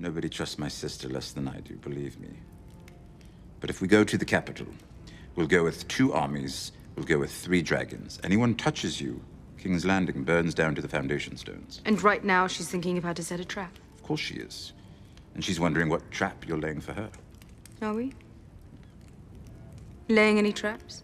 Nobody trusts my sister less than I do, believe me. But if we go to the capital, we'll go with 2 armies, we'll go with 3 dragons. Anyone touches you, King's Landing burns down to the foundation stones. And right now she's thinking of how to set a trap. Of course she is. And she's wondering what trap you're laying for her. Are we? Laying any traps?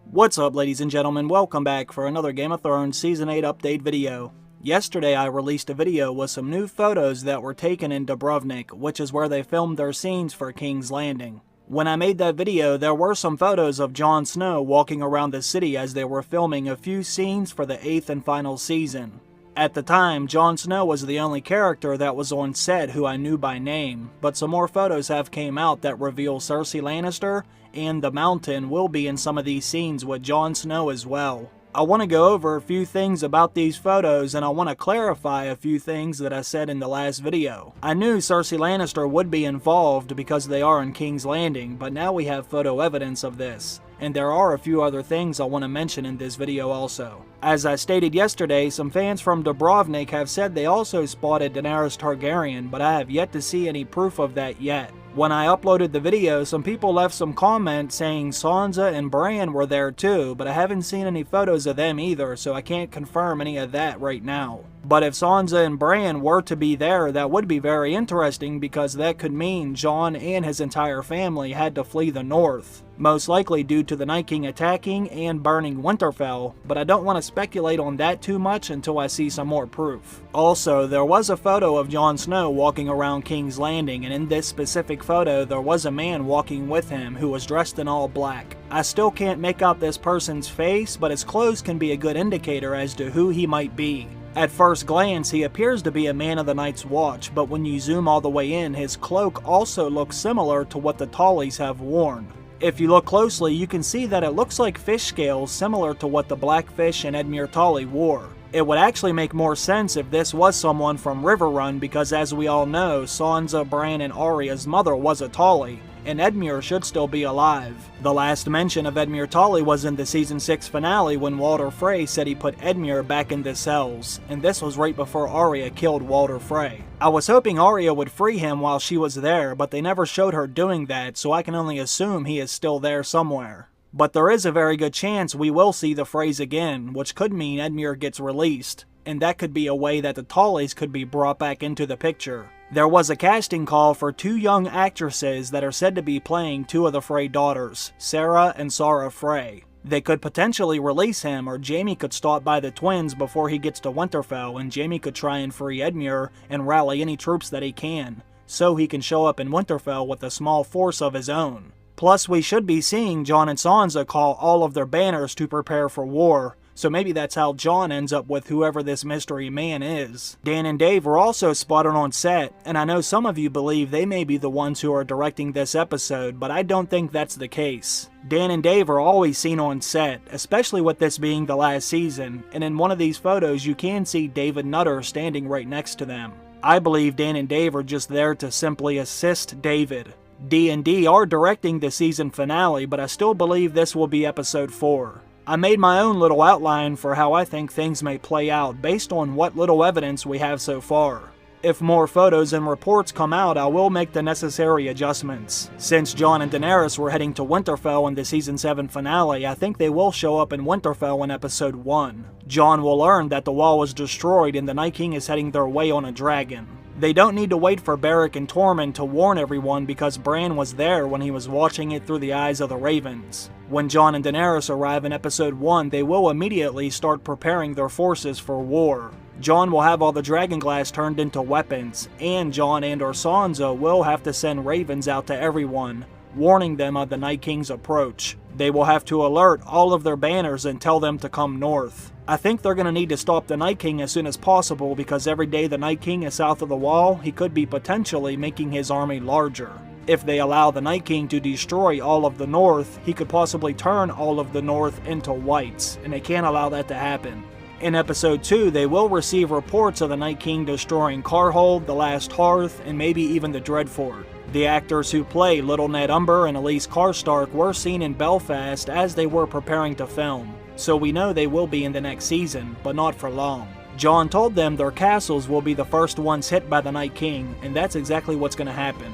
What's up, ladies and gentlemen? Welcome back for another Game of Thrones Season 8 update video. Yesterday I released a video with some new photos that were taken in Dubrovnik, which is where they filmed their scenes for King's Landing. When I made that video, there were some photos of Jon Snow walking around the city as they were filming a few scenes for the 8th and final season. At the time, Jon Snow was the only character that was on set who I knew by name, but some more photos have came out that reveal Cersei Lannister and the Mountain will be in some of these scenes with Jon Snow as well. I want to go over a few things about these photos, and I want to clarify a few things that I said in the last video. I knew Cersei Lannister would be involved because they are in King's Landing, but now we have photo evidence of this. And there are a few other things I want to mention in this video also. As I stated yesterday, some fans from Dubrovnik have said they also spotted Daenerys Targaryen, but I have yet to see any proof of that yet. When I uploaded the video, some people left some comments saying Sansa and Bran were there too, but I haven't seen any photos of them either, so I can't confirm any of that right now. But if Sansa and Bran were to be there, that would be very interesting because that could mean Jon and his entire family had to flee the north. Most likely due to the Night King attacking and burning Winterfell, but I don't want to speculate on that too much until I see some more proof. Also, there was a photo of Jon Snow walking around King's Landing, and in this specific photo there was a man walking with him who was dressed in all black. I still can't make out this person's face, but his clothes can be a good indicator as to who he might be. At first glance, he appears to be a man of the Night's Watch, but when you zoom all the way in, his cloak also looks similar to what the Tullys have worn. If you look closely, you can see that it looks like fish scales similar to what the Blackfish and Edmure Tully wore. It would actually make more sense if this was someone from Riverrun because as we all know, Sansa, Bran, and Arya's mother was a Tully, and Edmure should still be alive. The last mention of Edmure Tully was in the Season 6 finale when Walder Frey said he put Edmure back in the cells, and this was right before Arya killed Walder Frey. I was hoping Arya would free him while she was there, but they never showed her doing that, so I can only assume he is still there somewhere. But there is a very good chance we will see the Freys again, which could mean Edmure gets released, and that could be a way that the Tullys could be brought back into the picture. There was a casting call for 2 young actresses that are said to be playing 2 of the Frey daughters, Sarah and Sara Frey. They could potentially release him, or Jaime could stop by the twins before he gets to Winterfell, and Jaime could try and free Edmure and rally any troops that he can, so he can show up in Winterfell with a small force of his own. Plus, we should be seeing Jon and Sansa call all of their banners to prepare for war, so maybe that's how Jon ends up with whoever this mystery man is. Dan and Dave were also spotted on set, and I know some of you believe they may be the ones who are directing this episode, but I don't think that's the case. Dan and Dave are always seen on set, especially with this being the last season, and in one of these photos you can see David Nutter standing right next to them. I believe Dan and Dave are just there to simply assist David. D&D are directing the season finale, but I still believe this will be episode 4. I made my own little outline for how I think things may play out based on what little evidence we have so far. If more photos and reports come out, I will make the necessary adjustments. Since Jon and Daenerys were heading to Winterfell in the Season 7 finale, I think they will show up in Winterfell in Episode 1. Jon will learn that the wall was destroyed and the Night King is heading their way on a dragon. They don't need to wait for Beric and Tormund to warn everyone because Bran was there when he was watching it through the eyes of the Ravens. When Jon and Daenerys arrive in Episode 1, they will immediately start preparing their forces for war. Jon will have all the dragonglass turned into weapons, and Jon and or Sansa will have to send ravens out to everyone, warning them of the Night King's approach. They will have to alert all of their banners and tell them to come north. I think they're going to need to stop the Night King as soon as possible because every day the Night King is south of the wall, he could be potentially making his army larger. If they allow the Night King to destroy all of the north, he could possibly turn all of the north into whites, and they can't allow that to happen. In Episode 2, they will receive reports of the Night King destroying Carhold, the Last Hearth, and maybe even the Dreadfort. The actors who play Little Ned Umber and Elise Karstark were seen in Belfast as they were preparing to film, so we know they will be in the next season, but not for long. Jon told them their castles will be the first ones hit by the Night King, and that's exactly what's going to happen.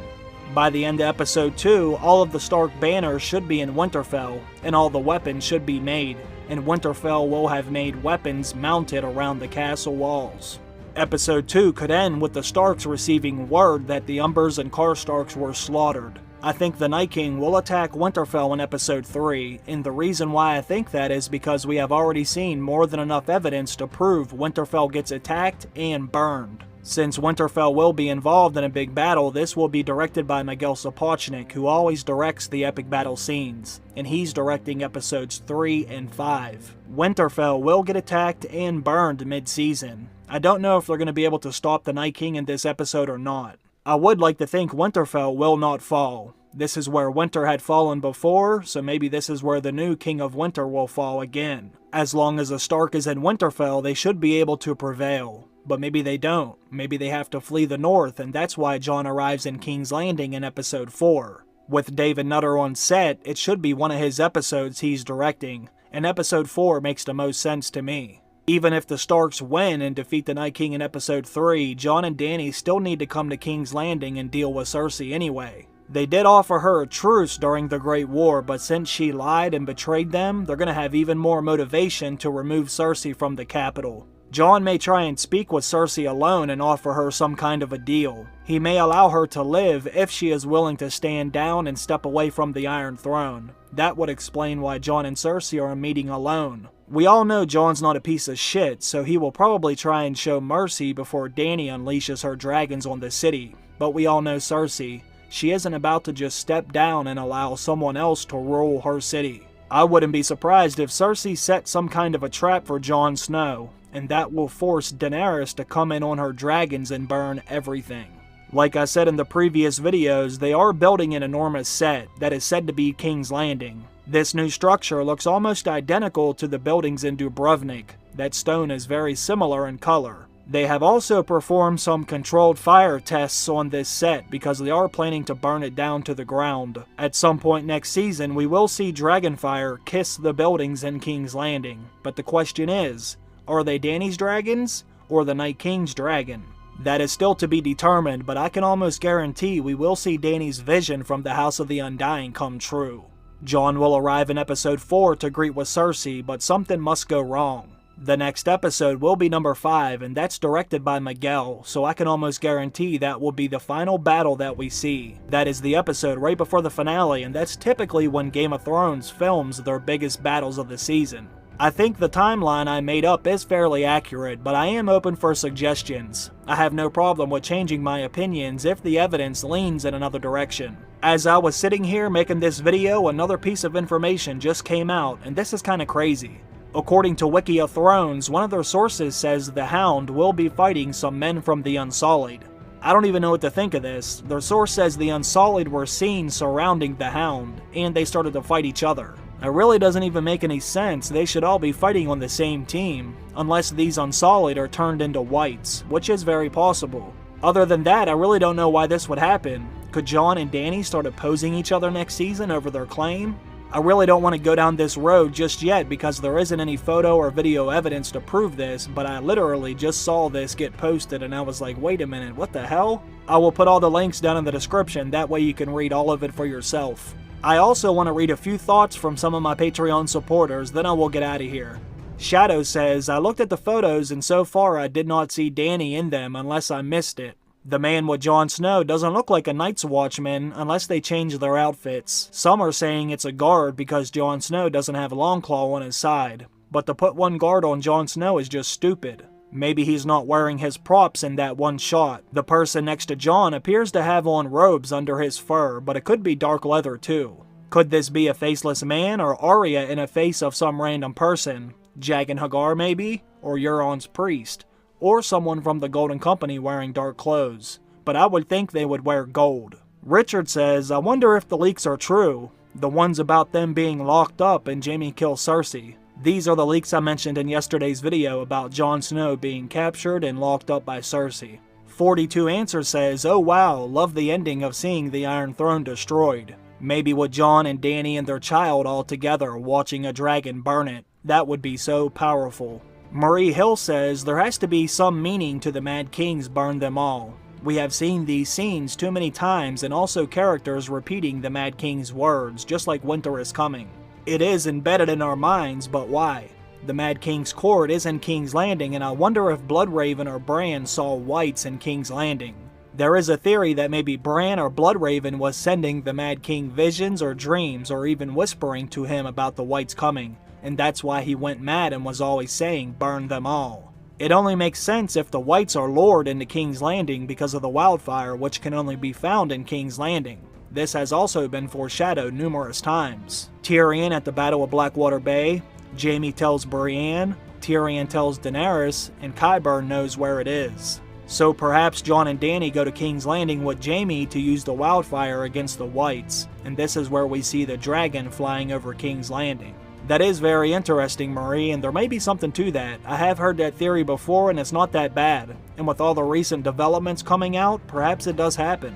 By the end of episode 2, all of the Stark banners should be in Winterfell, and all the weapons should be made, and Winterfell will have made weapons mounted around the castle walls. Episode 2 could end with the Starks receiving word that the Umbers and Karstarks were slaughtered. I think the Night King will attack Winterfell in episode 3, and the reason why I think that is because we have already seen more than enough evidence to prove Winterfell gets attacked and burned. Since Winterfell will be involved in a big battle, this will be directed by Miguel Sapochnik, who always directs the epic battle scenes, and he's directing episodes 3 and 5. Winterfell will get attacked and burned mid-season. I don't know if they're going to be able to stop the Night King in this episode or not. I would like to think Winterfell will not fall. This is where Winter had fallen before, so maybe this is where the new King of Winter will fall again. As long as a Stark is in Winterfell, they should be able to prevail. But maybe they don't. Maybe they have to flee the north, and that's why Jon arrives in King's Landing in episode 4. With David Nutter on set, it should be one of his episodes he's directing, and episode 4 makes the most sense to me. Even if the Starks win and defeat the Night King in episode 3, Jon and Dany still need to come to King's Landing and deal with Cersei anyway. They did offer her a truce during the Great War, but since she lied and betrayed them, they're going to have even more motivation to remove Cersei from the capital. Jon may try and speak with Cersei alone and offer her some kind of a deal. He may allow her to live if she is willing to stand down and step away from the Iron Throne. That would explain why Jon and Cersei are meeting alone. We all know Jon's not a piece of shit, so he will probably try and show mercy before Dany unleashes her dragons on the city. But we all know Cersei. She isn't about to just step down and allow someone else to rule her city. I wouldn't be surprised if Cersei set some kind of a trap for Jon Snow, and that will force Daenerys to come in on her dragons and burn everything. Like I said in the previous videos, they are building an enormous set that is said to be King's Landing. This new structure looks almost identical to the buildings in Dubrovnik. That stone is very similar in color. They have also performed some controlled fire tests on this set because they are planning to burn it down to the ground. At some point next season, we will see Dragonfire kiss the buildings in King's Landing. But the question is, are they Dany's dragons or the Night King's dragon? That is still to be determined, but I can almost guarantee we will see Dany's vision from the House of the Undying come true. Jon will arrive in episode 4 to greet with Cersei, but something must go wrong. The next episode will be number 5, and that's directed by Miguel, so I can almost guarantee that will be the final battle that we see. That is the episode right before the finale, and that's typically when Game of Thrones films their biggest battles of the season. I think the timeline I made up is fairly accurate, but I am open for suggestions. I have no problem with changing my opinions if the evidence leans in another direction. As I was sitting here making this video, another piece of information just came out, and this is kinda crazy. According to Wiki of Thrones, one of their sources says the Hound will be fighting some men from the Unsullied. I don't even know what to think of this. Their source says the Unsullied were seen surrounding the Hound, and they started to fight each other. It really doesn't even make any sense. They should all be fighting on the same team, unless these Unsullied are turned into whites, which is very possible. Other than that, I really don't know why this would happen. Could Jon and Dany start opposing each other next season over their claim? I really don't want to go down this road just yet because there isn't any photo or video evidence to prove this, but I literally just saw this get posted and I was like, wait a minute, what the hell? I will put all the links down in the description, that way you can read all of it for yourself. I also want to read a few thoughts from some of my Patreon supporters, then I will get out of here. Shadow says, I looked at the photos and so far I did not see Dany in them unless I missed it. The man with Jon Snow doesn't look like a Night's Watchman unless they change their outfits. Some are saying it's a guard because Jon Snow doesn't have Longclaw on his side. But to put one guard on Jon Snow is just stupid. Maybe he's not wearing his props in that one shot. The person next to Jon appears to have on robes under his fur, but it could be dark leather too. Could this be a faceless man or Arya in a face of some random person? Jaqen H'ghar maybe? Or Euron's priest? Or someone from the Golden Company wearing dark clothes. But I would think they would wear gold. Richard says, I wonder if the leaks are true. The ones about them being locked up and Jaime kills Cersei. These are the leaks I mentioned in yesterday's video about Jon Snow being captured and locked up by Cersei. 42 Answer says, oh wow, love the ending of seeing the Iron Throne destroyed. Maybe with Jon and Dany and their child all together watching a dragon burn it. That would be so powerful. Marie Hill says there has to be some meaning to the Mad King's burn them all. We have seen these scenes too many times and also characters repeating the Mad King's words, just like winter is coming. It is embedded in our minds, but why? The Mad King's court is in King's Landing, and I wonder if Bloodraven or Bran saw whites in King's Landing. There is a theory that maybe Bran or Bloodraven was sending the Mad King visions or dreams or even whispering to him about the whites coming, and that's why he went mad and was always saying, burn them all. It only makes sense if the whites are lured into King's Landing because of the wildfire, which can only be found in King's Landing. This has also been foreshadowed numerous times. Tyrion at the Battle of Blackwater Bay, Jaime tells Brienne, Tyrion tells Daenerys, and Qyburn knows where it is. So perhaps Jon and Dany go to King's Landing with Jaime to use the wildfire against the whites, and this is where we see the dragon flying over King's Landing. That is very interesting, Marie, and there may be something to that. I have heard that theory before, and it's not that bad. And with all the recent developments coming out, perhaps it does happen.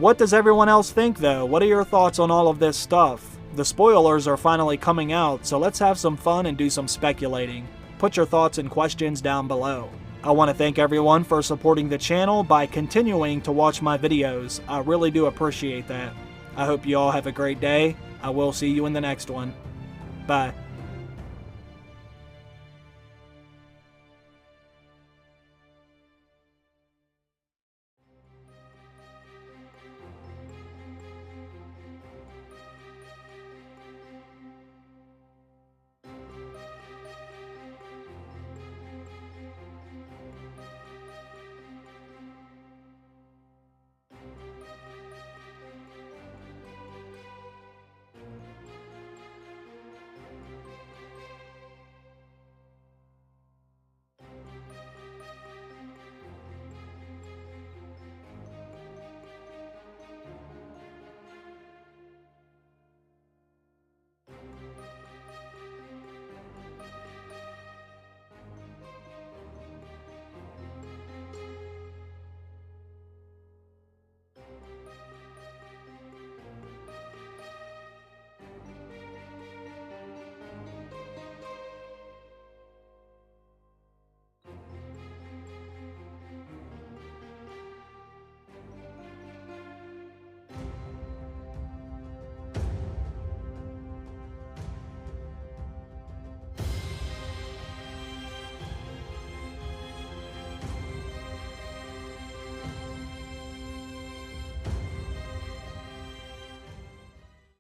What does everyone else think, though? What are your thoughts on all of this stuff? The spoilers are finally coming out, so let's have some fun and do some speculating. Put your thoughts and questions down below. I want to thank everyone for supporting the channel by continuing to watch my videos. I really do appreciate that. I hope you all have a great day. I will see you in the next one. Bye.